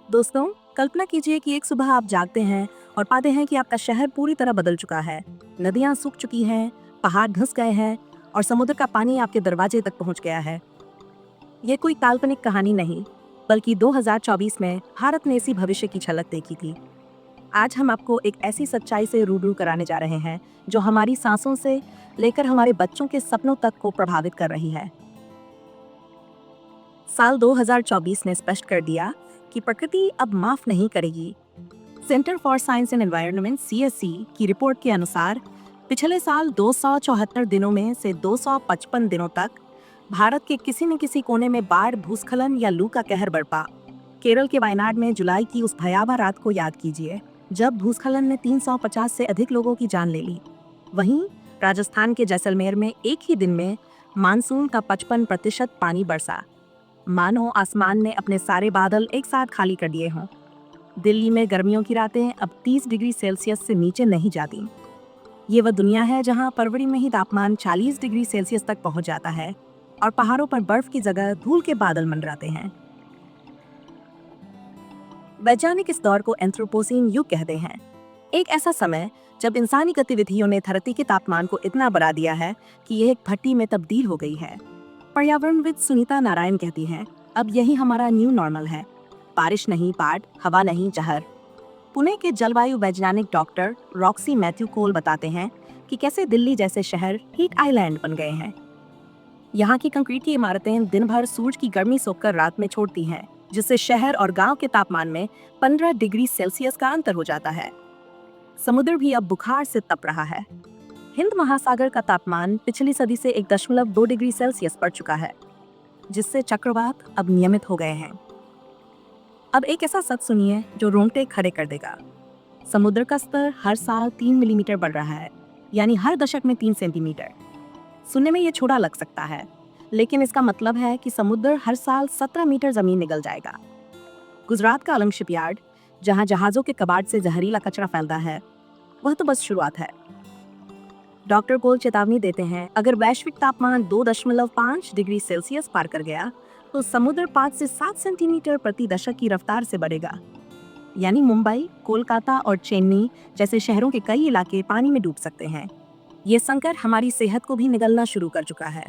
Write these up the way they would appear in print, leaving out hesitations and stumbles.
दोस्तों, कल्पना कीजिए कि एक सुबह आप जागते हैं और पाते हैं कि आपका शहर पूरी तरह बदल चुका है। नदियां सूख चुकी हैं, पहाड़ धंस गए हैं और समुद्र का पानी आपके दरवाजे तक पहुंच गया है। ये कोई काल्पनिक कहानी नहीं, बल्कि 2024 में भारत ने इसी भविष्य की झलक देखी थी। आज हम आपको एक ऐसी सच्चाई से रूबरू कराने जा रहे हैं जो हमारी सांसों से लेकर हमारे बच्चों के सपनों तक को प्रभावित कर रही है। साल 2024 ने स्पष्ट कर दिया कि प्रकृति अब माफ नहीं करेगी। Centre for science and environment (CSE) की रिपोर्ट के अनुसार पिछले साल 274 दिनों में से 255 दिनों तक भारत के किसी न किसी कोने में बाढ़, भूस्खलन या लू का कहर बरपा। केरल के वायनाड में जुलाई की उस भयावह रात को याद कीजिए, जब भूस्खलन ने 350 से अधिक लोगों की जान ले ली। वहीं राजस्थान के जैसलमेर में एक ही दिन में मानसून का 55% पानी बरसा, मानो आसमान ने अपने सारे बादल एक साथ खाली कर दिए हों। दिल्ली में गर्मियों की रातें अब 30 डिग्री सेल्सियस से नीचे नहीं जाती। ये वह दुनिया है जहां फरवरी में ही तापमान 40 डिग्री सेल्सियस तक पहुंच जाता है और पहाड़ों पर बर्फ की जगह धूल के बादल मंडराते हैं। वैज्ञानिक इस दौर को एंथ्रोपोसीन युग कहते हैं, एक ऐसा समय जब इंसानी गतिविधियों ने धरती के तापमान को इतना बढ़ा दिया है कि यह एक भट्टी में तब्दील हो गई है। पर्यावरणविद सुनीता नारायण कहती हैं, अब यही हमारा न्यू नॉर्मल है। बारिश नहीं बाढ़, हवा नहीं जहर। पुणे के जलवायु वैज्ञानिक डॉक्टर रॉक्सी मैथ्यू कोल बताते हैं कि कैसे दिल्ली जैसे शहर हीट आइलैंड बन गए हैं। यहाँ की कंक्रीट की इमारतें दिन भर सूरज की गर्मी सोखकर रात में छोड़ती हैं, जिससे शहर और गांव के तापमान में 15 डिग्री सेल्सियस का अंतर हो जाता है। समुद्र भी अब बुखार से तप रहा है। हिंद महासागर का तापमान पिछली सदी से 1.2 डिग्री सेल्सियस बढ़ चुका है, जिससे चक्रवात अब नियमित हो गए हैं। अब एक ऐसा सच सुनिए जो रोंगटे खड़े कर देगा। समुद्र का स्तर हर साल 3 मिलीमीटर बढ़ रहा है, यानी हर दशक में 3 सेंटीमीटर। सुनने में ये छोटा लग सकता है, लेकिन इसका मतलब है कि समुद्र हर साल 17 मीटर जमीन निगल जाएगा। गुजरात का अलंग शिपयार्ड, जहां जहाजों के कबाड़ से जहरीला कचरा फैलता है, वह तो बस शुरुआत है। डॉक्टर कोल चेतावनी देते हैं, अगर वैश्विक तापमान 2.5 डिग्री सेल्सियस पार कर गया तो समुद्र 5 से 7 सेंटीमीटर प्रति दशक की रफ्तार से बढ़ेगा। यानी मुंबई, कोलकाता और चेन्नई जैसे शहरों के कई इलाके पानी में डूब सकते हैं। ये संकट हमारी सेहत को भी निगलना शुरू कर चुका है।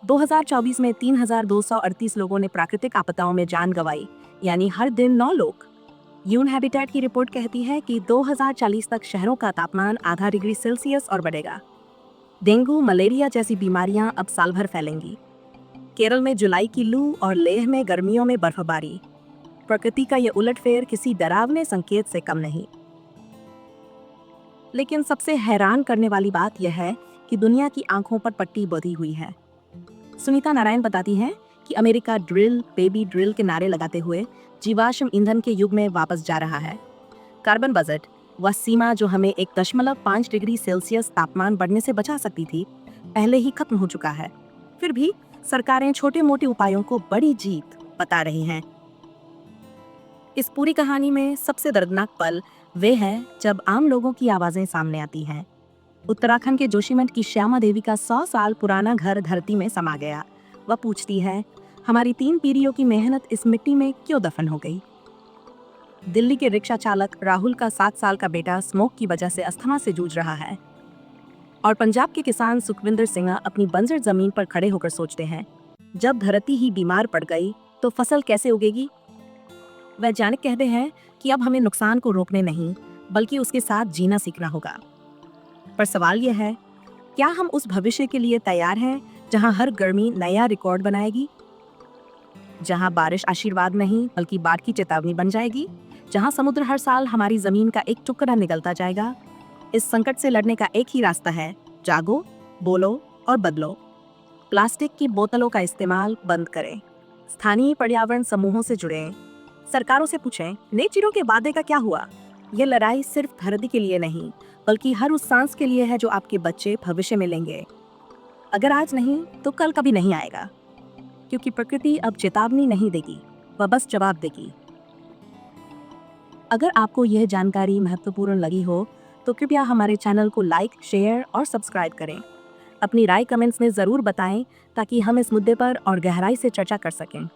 2024 में 3,238 लोगों ने प्राकृतिक आपदाओं में जान गंवाई, यानी हर दिन 9 लोग। यून हैबिटेट की रिपोर्ट कहती है कि 2040 तक शहरों का तापमान आधा डिग्री सेल्सियस और बढ़ेगा। डेंगू, मलेरिया जैसी बीमारियां अब साल भर फैलेंगी। केरल में जुलाई की लू और लेह में गर्मियों में बर्फबारी। प्रकृति का ये उलटफेर किसी डरावने संकेत से कम नहीं। लेकिन सबसे हैरान करने वाली बात यह है कि दुनिया की आंखों पर पट्टी बंधी हुई है। सुनीता नारायण बताती हैं कि अमेरिका ड्रिल बेबी ड्रिल के नारे लगाते हुए जीवाश्म ईंधन के युग में वापस जा रहा है। कार्बन बजट, वह सीमा जो हमें 1.5 डिग्री सेल्सियस तापमान बढ़ने से बचा सकती थी, पहले ही खत्म हो चुका है। फिर भी सरकारें छोटे मोटे उपायों को बड़ी जीत बता रही हैं। इस पूरी कहानी में सबसे दर्दनाक पल वे है जब आम लोगों की आवाजें सामने आती हैं। उत्तराखंड के जोशीमठ की श्यामा देवी का 100 साल पुराना घर धरती में समा गया। वह पूछती है, हमारी 3 पीढ़ियों की मेहनत इस मिट्टी में क्यों दफन हो गई? दिल्ली के रिक्शा चालक राहुल का 7 साल का बेटा स्मोक की वजह से अस्थमा से जूझ रहा है। और पंजाब के किसान सुखविंदर सिंह अपनी बंजर जमीन पर खड़े होकर सोचते हैं, जब धरती ही बीमार पड़ गई तो फसल कैसे उगेगी? वैज्ञानिक कहते हैं कि अब हमें नुकसान को रोकने नहीं, बल्कि उसके साथ जीना सीखना होगा। पर सवाल यह है, क्या हम उस भविष्य के लिए तैयार हैं जहां हर गर्मी नया रिकॉर्ड बनाएगी, जहां बारिश आशीर्वाद नहीं बल्कि बाढ़ की चेतावनी बन जाएगी, जहां समुद्र हर साल हमारी जमीन का एक टुकड़ा निगलता जाएगा? इस संकट से लड़ने का एक ही रास्ता है, जागो, बोलो और बदलो। प्लास्टिक की बोतलों का इस्तेमाल बंद करें, स्थानीय पर्यावरण समूहों से जुड़ें, सरकारों से पूछें, नेट जीरो के वादे का क्या हुआ? ये लड़ाई सिर्फ धरती के लिए नहीं, बल्कि हर उस सांस के लिए है जो आपके बच्चे भविष्य में लेंगे। अगर आज नहीं तो कल कभी नहीं आएगा, क्योंकि प्रकृति अब चेतावनी नहीं देगी, वह बस जवाब देगी। अगर आपको यह जानकारी महत्वपूर्ण लगी हो तो कृपया हमारे चैनल को लाइक, शेयर और सब्सक्राइब करें। अपनी राय कमेंट्स में ज़रूर बताएं ताकि हम इस मुद्दे पर और गहराई से चर्चा कर सकें।